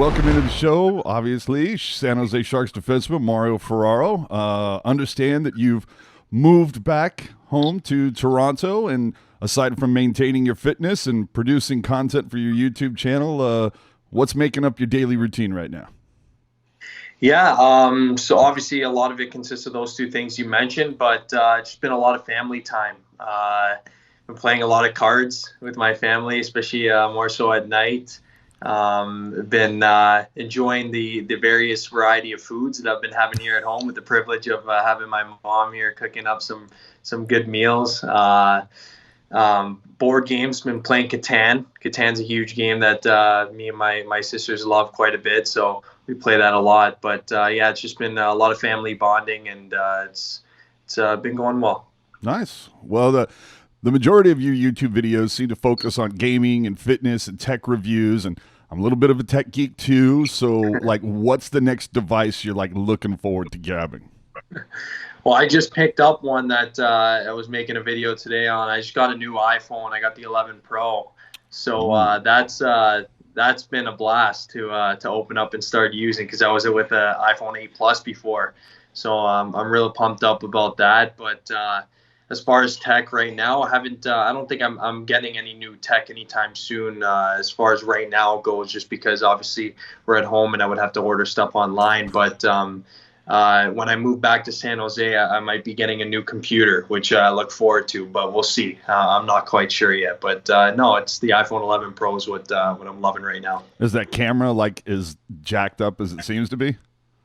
welcome into the show, obviously, San Jose Sharks defenseman Mario Ferraro. Understand that you've moved back home to Toronto, and aside from maintaining your fitness and producing content for your YouTube channel, what's making up your daily routine right now? Yeah, so obviously a lot of it consists of those two things you mentioned, but it's been a lot of family time. Been playing a lot of cards with my family, especially more so at night. Been enjoying the various variety of foods that I've been having here at home, with the privilege of having my mom here cooking up some good meals. Board games, been playing Catan. Catan's a huge game that me and my sisters love quite a bit, so we play that a lot. But yeah, it's just been a lot of family bonding, and it's been going well. Nice. Well, the majority of your YouTube videos seem to focus on gaming and fitness and tech reviews, and I'm a little bit of a tech geek too. So, like, what's the next device you're like looking forward to grabbing? Well, I just picked up one that I was making a video today on. I just got a new iPhone. I got the 11 Pro, so that's been a blast to open up and start using, because I was with an iPhone 8 Plus before. So I'm really pumped up about that. But as far as tech right now, I don't think I'm getting any new tech anytime soon. As far as right now goes, just because obviously we're at home and I would have to order stuff online. But when I move back to San Jose, I might be getting a new computer, which I look forward to, but we'll see. I'm not quite sure yet, but no, it's the iPhone 11 Pro is what I'm loving right now. Is that camera like as jacked up as it seems to be?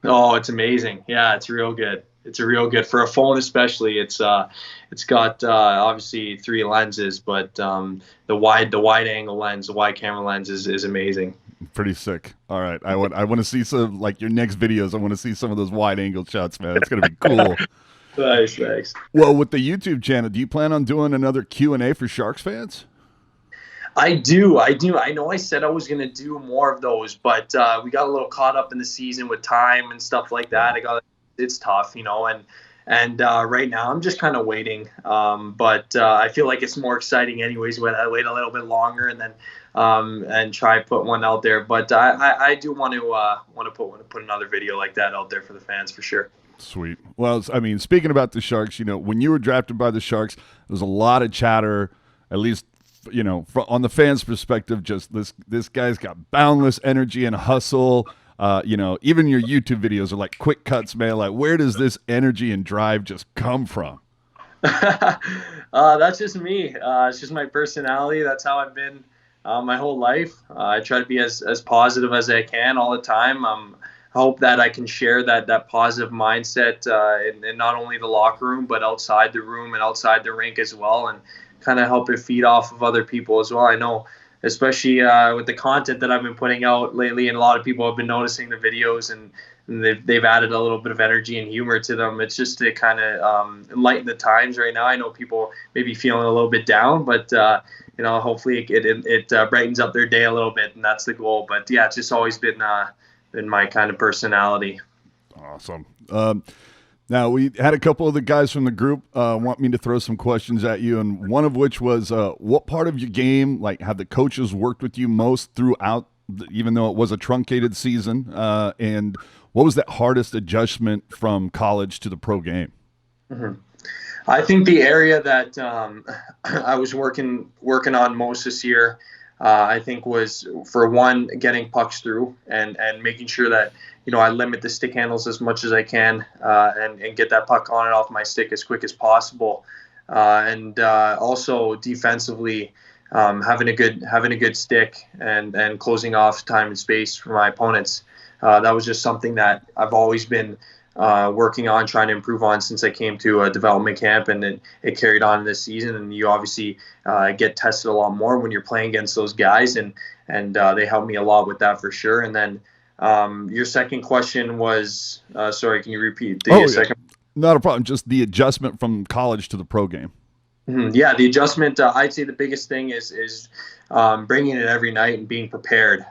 Oh, it's amazing. Yeah, it's real good. It's a real good for a phone, especially. It's got obviously 3 lenses, but the wide angle lens, the wide camera lens is amazing. Pretty sick. All right, I want to see some, like, your next videos. I want to see some of those wide angle shots, man. It's gonna be cool. Nice, thanks. Well, with the YouTube channel, do you plan on doing another Q&A for Sharks fans? I do. I know I said I was going to do more of those, but we got a little caught up in the season with time and stuff like that. It's tough, and right now I'm just kind of waiting. But I feel like it's more exciting anyways when I wait a little bit longer and then and try to put one out there. But I do want to put another video like that out there for the fans for sure. Sweet. Well, I mean, speaking about the Sharks, when you were drafted by the Sharks, there was a lot of chatter, at least, on the fans' perspective, just this guy's got boundless energy and hustle. Even your YouTube videos are like quick cuts, man. Like, where does this energy and drive just come from? That's just me. It's just my personality. That's how I've been my whole life. I try to be as positive as I can all the time. I hope that I can share that positive mindset in not only the locker room, but outside the room and outside the rink as well, and kind of help it feed off of other people as well. I know, especially with the content that I've been putting out lately, and a lot of people have been noticing the videos, and they've added a little bit of energy and humor to them. It's just to kind of enlighten the times right now. I know people may be feeling a little bit down, but hopefully it brightens up their day a little bit, and that's the goal. But yeah, it's just always been my kind of personality. Awesome. Now, we had a couple of the guys from the group want me to throw some questions at you, and one of which was, what part of your game, like, have the coaches worked with you most throughout, even though it was a truncated season, and what was that hardest adjustment from college to the pro game? Mm-hmm. I think the area that I was working on most this year, I think, was, for one, getting pucks through and making sure that I limit the stick handles as much as I can, and get that puck on and off my stick as quick as possible, and also defensively, having a good stick and closing off time and space for my opponents. That was just something that I've always been working on, trying to improve on since I came to a development camp, and it carried on this season. And you obviously get tested a lot more when you're playing against those guys, and they helped me a lot with that for sure. And then your second question was, sorry, can you repeat the second? Not a problem. Just the adjustment from college to the pro game. Mm-hmm. Yeah, the adjustment. I'd say the biggest thing is bringing it every night and being prepared.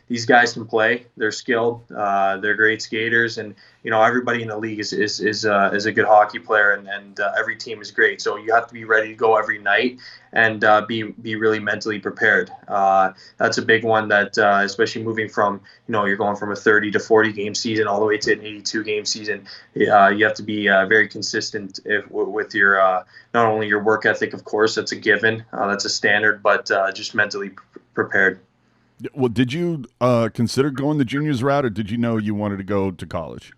These guys can play. They're skilled. They're great skaters, and everybody in the league is a good hockey player, and every team is great. So you have to be ready to go every night and be really mentally prepared. That's a big one that, especially moving from, you're going from a 30 to 40 game season all the way to an 82 game season. You have to be very consistent with your not only your work ethic, of course, that's a given, that's a standard, but just mentally prepared. Well, did you consider going the juniors route, or did you know you wanted to go to college?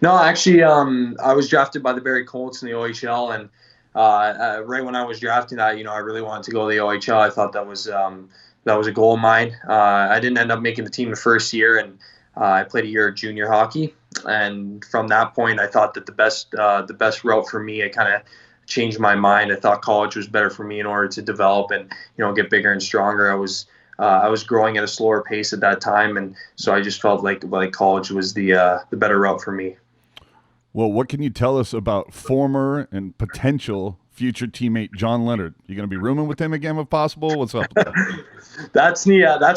No, actually, I was drafted by the Barrie Colts in the OHL, and right when I was drafting that, I really wanted to go to the OHL. I thought that was a goal of mine. I didn't end up making the team the first year, and I played a year of junior hockey. And from that point, I thought that the best route for me, I kind of changed my mind. I thought college was better for me in order to develop and get bigger and stronger. I was growing at a slower pace at that time, and so I just felt like college was the better route for me. Well, what can you tell us about former and potential future teammate John Leonard? You going to be rooming with him again if possible? What's up with that? That's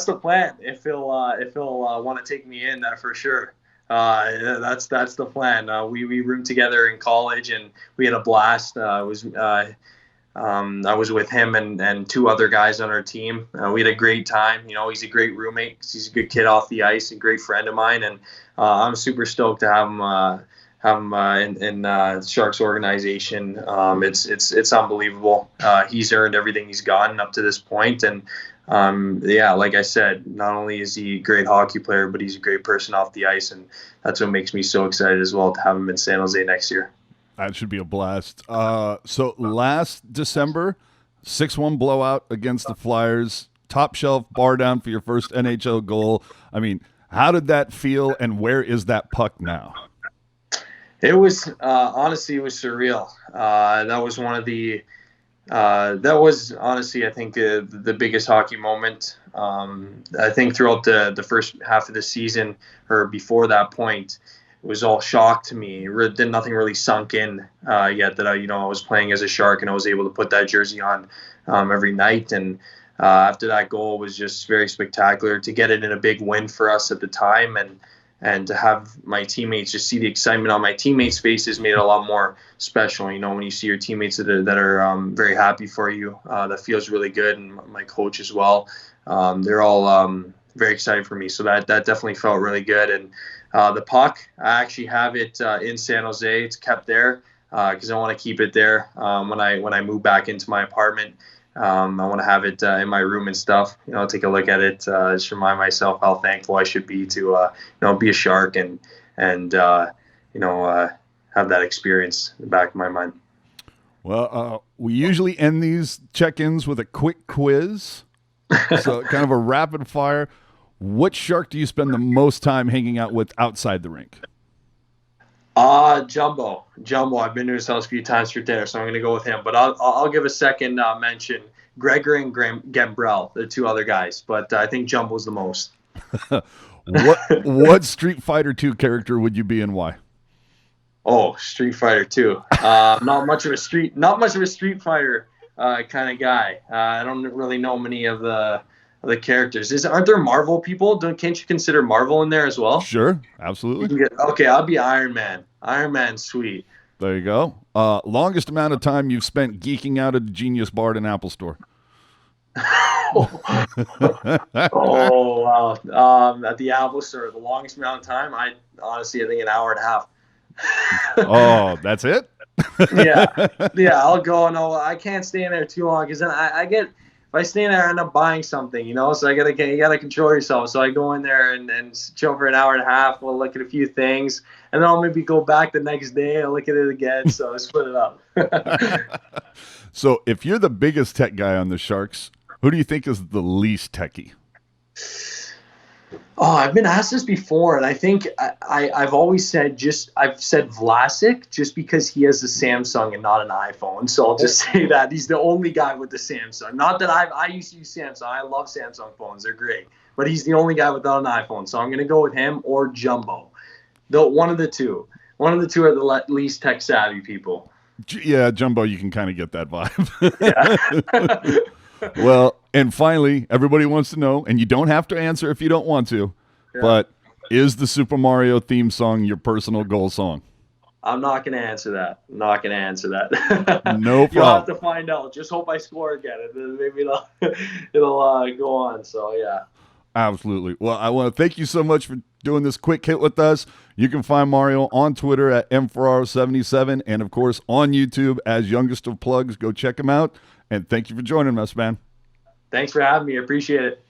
the plan. If he'll want to take me in, for sure. That's the plan. We roomed together in college, and we had a blast. I was with him and two other guys on our team. We had a great time. He's a great roommate. He's a good kid off the ice, a great friend of mine, and I'm super stoked to have him in Sharks organization. It's unbelievable. He's earned everything he's gotten up to this point, and like I said, not only is he a great hockey player, but he's a great person off the ice, and that's what makes me so excited as well to have him in San Jose next year. That should be a blast. So last December, 6-1 blowout against the Flyers, top shelf bar down for your first NHL goal. I mean, how did that feel, and where is that puck now? It was honestly, it was surreal. That was one of the that was honestly, I think, the biggest hockey moment. I think throughout the first half of the season, or before that point, it was all shock to me. Nothing really sunk in yet that I was playing as a Shark, and I was able to put that jersey on every night. And after that goal was just very spectacular to get it in a big win for us at the time, and to have my teammates just see the excitement on my teammates' faces made it a lot more special. When you see your teammates that are very happy for you, that feels really good. And my coach as well, they're all very excited for me. So that definitely felt really good. And the puck, I actually have it in San Jose. It's kept there because I want to keep it there when I move back into my apartment. I want to have it in my room and stuff. Take a look at it. Just remind myself how thankful I should be to be a Shark and have that experience in the back of my mind. Well, we usually end these check-ins with a quick quiz, so kind of a rapid fire. What Shark do you spend the most time hanging out with outside the rink? Jumbo. I've been to his house a few times for dinner, so I'm going to go with him. But I'll give a second mention. Gregory and Gambrell, the two other guys, but I think Jumbo's the most. What Street Fighter 2 character would you be, and why? Oh, Street Fighter 2. Not much of a Street Fighter kind of guy. I don't really know many of the characters. Aren't there Marvel people? Can't you consider Marvel in there as well? Sure, absolutely. Okay, I'll be Iron Man. Iron Man's sweet. There you go. Longest amount of time you've spent geeking out at the Genius Bar at an Apple Store? Oh, wow. At the Apple Store, the longest amount of time, I think an hour and a half. Oh, that's it? Yeah, I'll go. No, I can't stay in there too long because then I get. If I stay in there, I end up buying something, so you gotta control yourself. So I go in there and chill for an hour and a half. We'll look at a few things, and then I'll maybe go back the next day and look at it again. So I split it up. So if you're the biggest tech guy on the Sharks, who do you think is the least techie? Oh, I've been asked this before, and I think I've always said Vlasic just because he has a Samsung and not an iPhone. So I'll just say that he's the only guy with the Samsung. Not that I used to use Samsung. I love Samsung phones; they're great. But he's the only guy without an iPhone. So I'm going to go with him or Jumbo. One of the two. One of the two are the least tech savvy people. Yeah, Jumbo, you can kind of get that vibe. Yeah. Well, And finally, everybody wants to know, and you don't have to answer if you don't want to, but is the Super Mario theme song your personal goal song? I'm not going to answer that. No You'll problem. have to find out. Just hope I score again, and then maybe it'll go on. So, yeah. Absolutely. Well, I want to thank you so much for doing this quick hit with us. You can find Mario on Twitter at mferraro77 and, of course, on YouTube as Youngest of Plugs. Go check him out. And thank you for joining us, man. Thanks for having me. I appreciate it.